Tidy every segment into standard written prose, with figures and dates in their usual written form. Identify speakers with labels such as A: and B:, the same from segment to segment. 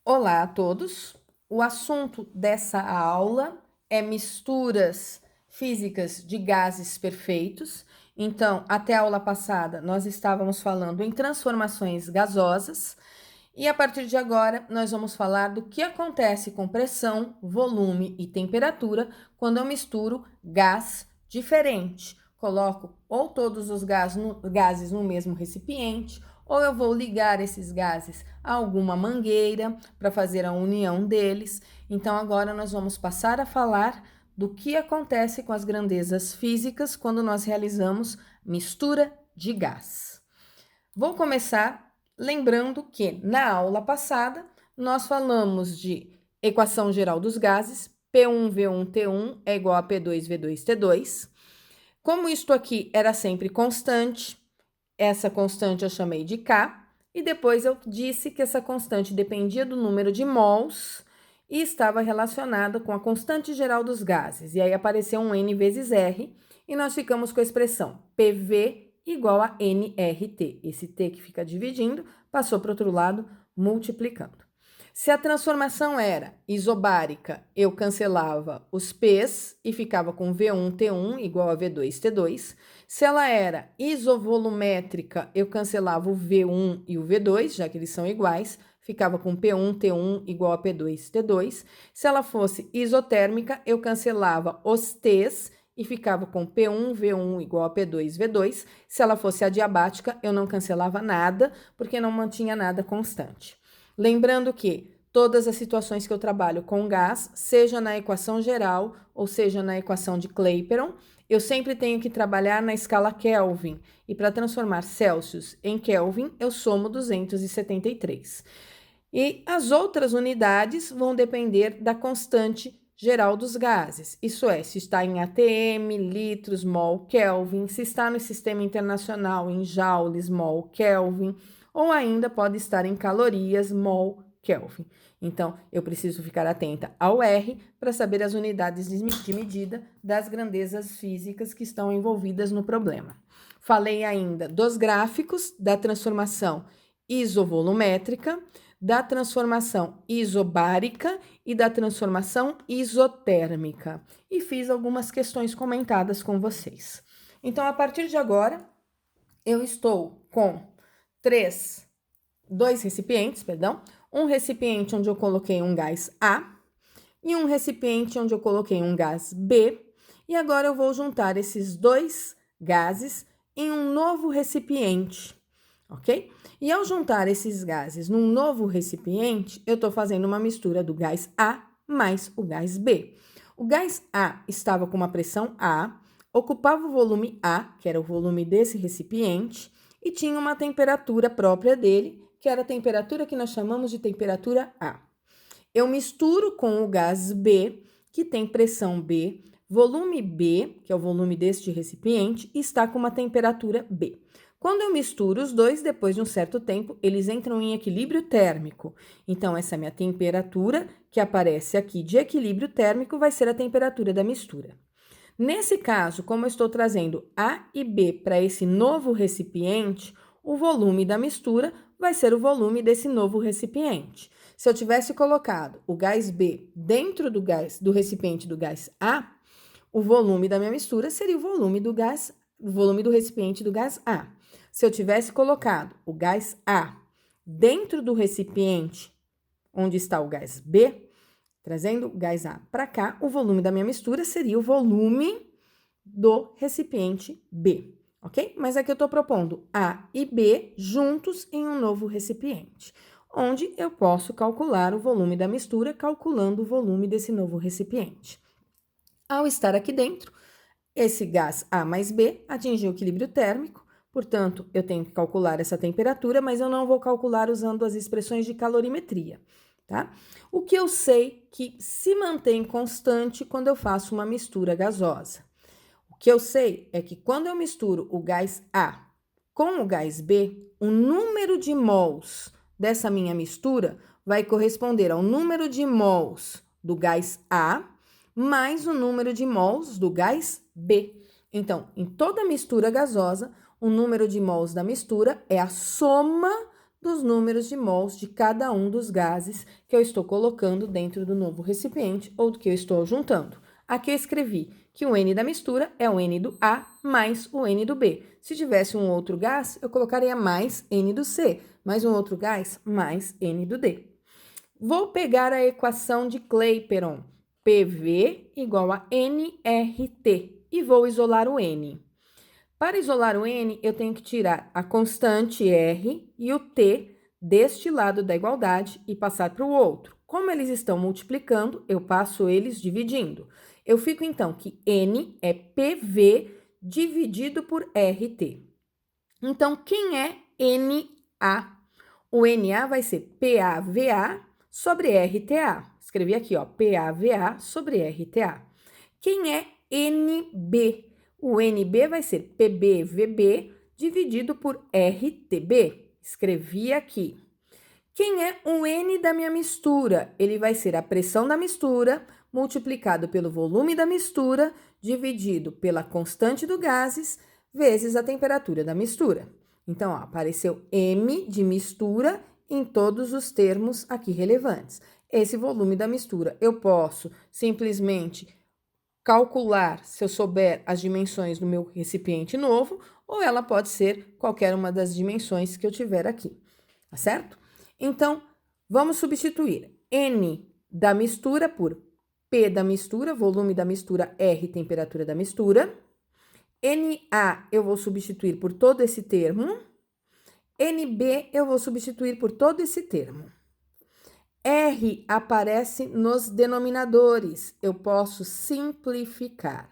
A: Olá a todos. O assunto dessa aula é misturas físicas de gases perfeitos. Então, até a aula passada, nós estávamos falando em transformações gasosas e a partir de agora, nós vamos falar do que acontece com pressão, volume e temperatura quando eu misturo gás diferente. Coloco ou todos os gases no mesmo recipiente, ou eu vou ligar esses gases a alguma mangueira para fazer a união deles. Então, agora nós vamos passar a falar do que acontece com as grandezas físicas quando nós realizamos mistura de gás. Vou começar lembrando que na aula passada nós falamos de equação geral dos gases, P1V1T1 é igual a P2V2T2. Como isto aqui era sempre constante, essa constante eu chamei de K, e depois eu disse que essa constante dependia do número de mols e estava relacionada com a constante geral dos gases. E aí apareceu um N vezes R, e nós ficamos com a expressão PV igual a nRT. Esse T que fica dividindo passou para o outro lado, multiplicando. Se a transformação era isobárica, eu cancelava os P's e ficava com V1T1 igual a V2T2. Se ela era isovolumétrica, eu cancelava o V1 e o V2, já que eles são iguais, ficava com P1T1 igual a P2T2. Se ela fosse isotérmica, eu cancelava os T's e ficava com P1V1 igual a P2V2. Se ela fosse adiabática, eu não cancelava nada, porque não mantinha nada constante. Lembrando que todas as situações que eu trabalho com gás, seja na equação geral ou seja na equação de Clapeyron, eu sempre tenho que trabalhar na escala Kelvin. E para transformar Celsius em Kelvin, eu somo 273. E as outras unidades vão depender da constante geral dos gases. Isso é, se está em atm, litros, mol, Kelvin, se está no sistema internacional em joules, mol, Kelvin, ou ainda pode estar em calorias, mol, Kelvin. Então, eu preciso ficar atenta ao R para saber as unidades de medida das grandezas físicas que estão envolvidas no problema. Falei ainda dos gráficos da transformação isovolumétrica, da transformação isobárica e da transformação isotérmica. E fiz algumas questões comentadas com vocês. Então, a partir de agora, eu estou com dois recipientes, perdão, um recipiente onde eu coloquei um gás A e um recipiente onde eu coloquei um gás B, e agora eu vou juntar esses dois gases em um novo recipiente, ok? E ao juntar esses gases num novo recipiente, eu estou fazendo uma mistura do gás A mais o gás B. O gás A estava com uma pressão A, ocupava o volume A, que era o volume desse recipiente, e tinha uma temperatura própria dele, que era a temperatura que nós chamamos de temperatura A. Eu misturo com o gás B, que tem pressão B, volume B, que é o volume deste recipiente, e está com uma temperatura B. Quando eu misturo os dois, depois de um certo tempo, eles entram em equilíbrio térmico. Então, essa minha temperatura, que aparece aqui de equilíbrio térmico, vai ser a temperatura da mistura. Nesse caso, como eu estou trazendo A e B para esse novo recipiente, o volume da mistura vai ser o volume desse novo recipiente. Se eu tivesse colocado o gás B dentro do recipiente do gás A, o volume da minha mistura seria o volume do recipiente do gás A. Se eu tivesse colocado o gás A dentro do recipiente onde está o gás B, trazendo o gás A para cá, o volume da minha mistura seria o volume do recipiente B, ok? Mas aqui eu estou propondo A e B juntos em um novo recipiente, onde eu posso calcular o volume da mistura calculando o volume desse novo recipiente. Ao estar aqui dentro, esse gás A mais B atingiu o equilíbrio térmico, portanto, eu tenho que calcular essa temperatura, mas eu não vou calcular usando as expressões de calorimetria, tá? O que eu sei que se mantém constante quando eu faço uma mistura gasosa? O que eu sei é que quando eu misturo o gás A com o gás B, o número de mols dessa minha mistura vai corresponder ao número de mols do gás A mais o número de mols do gás B. Então, em toda mistura gasosa, o número de mols da mistura é a soma dos números de mols de cada um dos gases que eu estou colocando dentro do novo recipiente ou do que eu estou juntando. Aqui eu escrevi que o N da mistura é o N do A mais o N do B. Se tivesse um outro gás, eu colocaria mais N do C, mais um outro gás, mais N do D. Vou pegar a equação de Clapeyron, PV igual a nRT, e vou isolar o N. Para isolar o N, eu tenho que tirar a constante R e o T deste lado da igualdade e passar para o outro. Como eles estão multiplicando, eu passo eles dividindo. Eu fico, então, que N é PV dividido por RT. Então, quem é NA? O NA vai ser PAVA sobre RTA. Escrevi aqui, ó, PAVA sobre RTA. Quem é NB? O NB vai ser PBVB dividido por RTB. Escrevi aqui. Quem é o N da minha mistura? Ele vai ser a pressão da mistura multiplicado pelo volume da mistura dividido pela constante do gases vezes a temperatura da mistura. Então, ó, apareceu M de mistura em todos os termos aqui relevantes. Esse volume da mistura eu posso simplesmente calcular se eu souber as dimensões do meu recipiente novo, ou ela pode ser qualquer uma das dimensões que eu tiver aqui, tá certo? Então, vamos substituir N da mistura por P da mistura, volume da mistura, R, temperatura da mistura. NA eu vou substituir por todo esse termo. NB eu vou substituir por todo esse termo. R aparece nos denominadores, eu posso simplificar.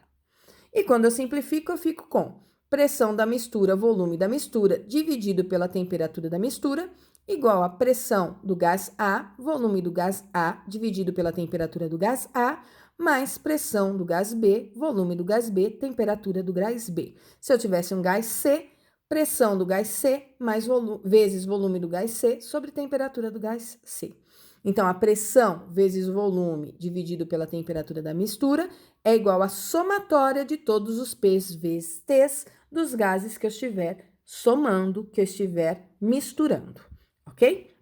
A: E quando eu simplifico, eu fico com pressão da mistura, volume da mistura, dividido pela temperatura da mistura, igual a pressão do gás A, volume do gás A, dividido pela temperatura do gás A, mais pressão do gás B, volume do gás B, temperatura do gás B. Se eu tivesse um gás C, pressão do gás C mais vezes volume do gás C sobre temperatura do gás C. Então, a pressão vezes o volume dividido pela temperatura da mistura é igual à somatória de todos os P's vezes T's dos gases que eu estiver somando, que eu estiver misturando, ok?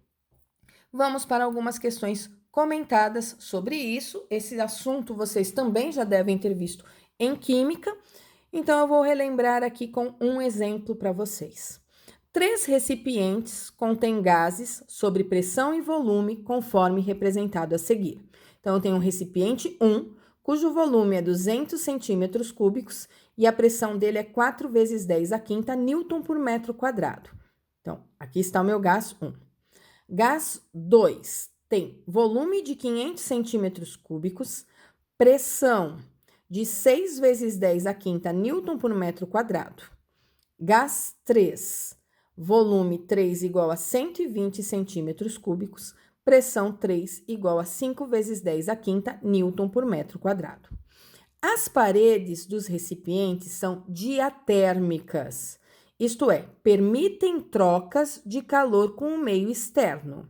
A: Vamos para algumas questões comentadas sobre isso. Esse assunto vocês também já devem ter visto em química, então eu vou relembrar aqui com um exemplo para vocês. 3 recipientes contêm gases sobre pressão e volume, conforme representado a seguir. Então, eu tenho um recipiente 1, cujo volume é 200 centímetros cúbicos e a pressão dele é 4 vezes 10 a quinta newton por metro quadrado. Então, aqui está o meu gás 1. Gás 2 tem volume de 500 centímetros cúbicos, pressão de 6 vezes 10 a quinta newton por metro quadrado. Gás 3, volume 3 igual a 120 centímetros cúbicos, pressão 3 igual a 5 vezes 10 a quinta newton por metro quadrado. As paredes dos recipientes são diatérmicas, isto é, permitem trocas de calor com o meio externo.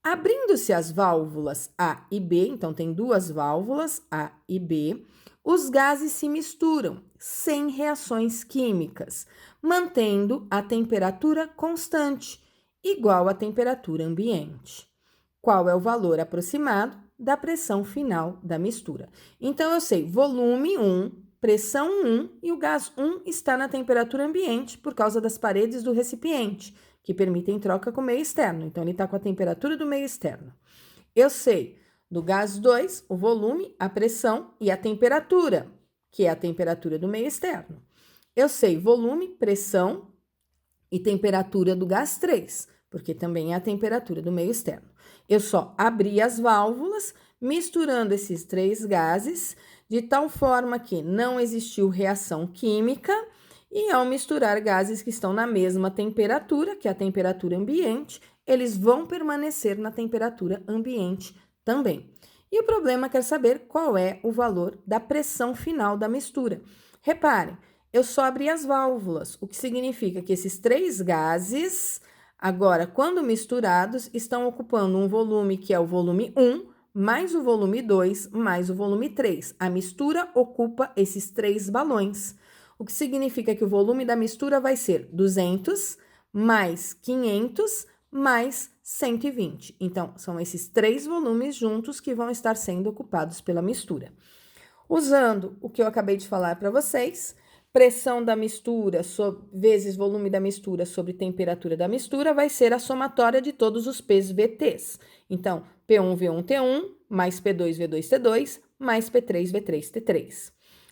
A: Abrindo-se as válvulas A e B, então tem 2 válvulas, A e B, os gases se misturam sem reações químicas, mantendo a temperatura constante, igual à temperatura ambiente. Qual é o valor aproximado da pressão final da mistura? Então, eu sei volume 1, pressão 1 e o gás 1 está na temperatura ambiente por causa das paredes do recipiente, que permitem troca com o meio externo. Então, ele está com a temperatura do meio externo. Eu sei do gás 2, o volume, a pressão e a temperatura, que é a temperatura do meio externo. Eu sei volume, pressão e temperatura do gás 3, porque também é a temperatura do meio externo. Eu só abri as válvulas, misturando esses 3 gases, de tal forma que não existiu reação química, e ao misturar gases que estão na mesma temperatura, que é a temperatura ambiente, eles vão permanecer na temperatura ambiente também. E o problema quer saber qual é o valor da pressão final da mistura. Reparem, eu só abri as válvulas, o que significa que esses 3 gases, agora, quando misturados, estão ocupando um volume que é o volume 1, mais o volume 2, mais o volume 3. A mistura ocupa esses 3 balões, o que significa que o volume da mistura vai ser 200 mais 500 mais 120. Então, são esses 3 volumes juntos que vão estar sendo ocupados pela mistura. Usando o que eu acabei de falar para vocês, pressão da mistura vezes volume da mistura sobre temperatura da mistura vai ser a somatória de todos os P's VTs. Então, P1 V1 T1 mais P2 V2 T2 mais P3 V3 T3.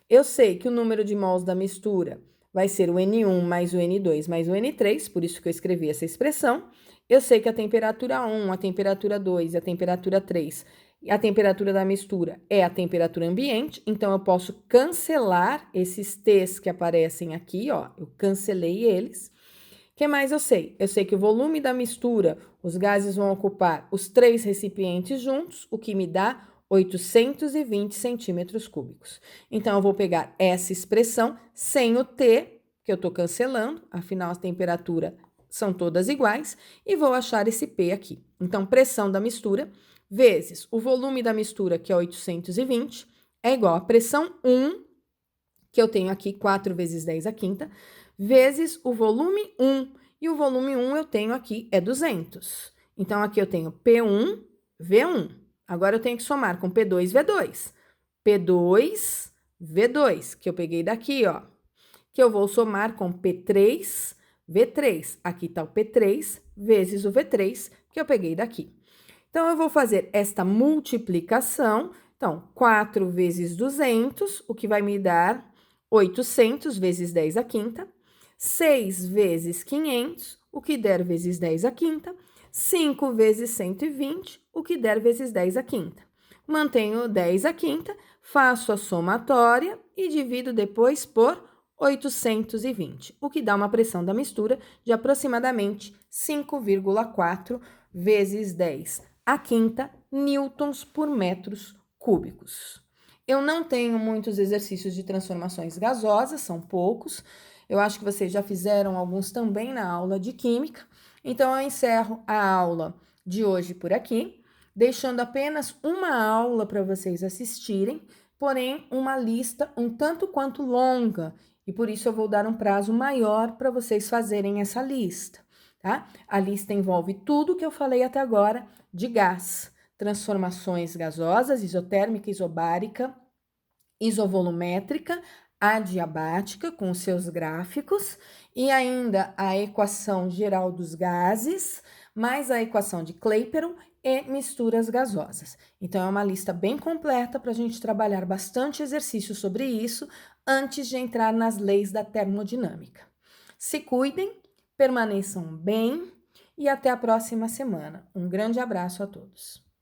A: Eu sei que o número de mols da mistura vai ser o N1 mais o N2 mais o N3, por isso que eu escrevi essa expressão. Eu sei que a temperatura 1, a temperatura 2 e a temperatura 3, a temperatura da mistura é a temperatura ambiente, então eu posso cancelar esses T's que aparecem aqui, ó, eu cancelei eles. O que mais eu sei? Eu sei que o volume da mistura, os gases vão ocupar os 3 recipientes juntos, o que me dá 820 centímetros cúbicos. Então, eu vou pegar essa expressão sem o T, que eu estou cancelando, afinal, a temperatura são todas iguais, e vou achar esse P aqui. Então, pressão da mistura vezes o volume da mistura, que é 820, é igual a pressão 1, que eu tenho aqui 4 vezes 10 à quinta, vezes o volume 1. E o volume 1 eu tenho aqui é 200. Então, aqui eu tenho P1, V1. Agora, eu tenho que somar com P2, V2. P2, V2, que eu peguei daqui, ó. Que eu vou somar com P3, V3. Aqui tá o P3 vezes o V3, que eu peguei daqui. Então, eu vou fazer esta multiplicação. Então, 4 vezes 200, o que vai me dar 800 vezes 10 à quinta. 6 vezes 500, o que der vezes 10 à quinta. 5 vezes 120, o que der vezes 10 à quinta. Mantenho 10 à quinta, faço a somatória e divido depois por 820, o que dá uma pressão da mistura de aproximadamente 5,4 vezes 10 à quinta newtons por metros cúbicos. Eu não tenho muitos exercícios de transformações gasosas, são poucos. Eu acho que vocês já fizeram alguns também na aula de química. Então, eu encerro a aula de hoje por aqui, deixando apenas uma aula para vocês assistirem, porém, uma lista um tanto quanto longa, e por isso eu vou dar um prazo maior para vocês fazerem essa lista, tá? A lista envolve tudo que eu falei até agora de gás, transformações gasosas, isotérmica, isobárica, isovolumétrica, adiabática, com seus gráficos, e ainda a equação geral dos gases, mais a equação de Clapeyron e misturas gasosas. Então, é uma lista bem completa para a gente trabalhar bastante exercício sobre isso antes de entrar nas leis da termodinâmica. Se cuidem, permaneçam bem e até a próxima semana. Um grande abraço a todos.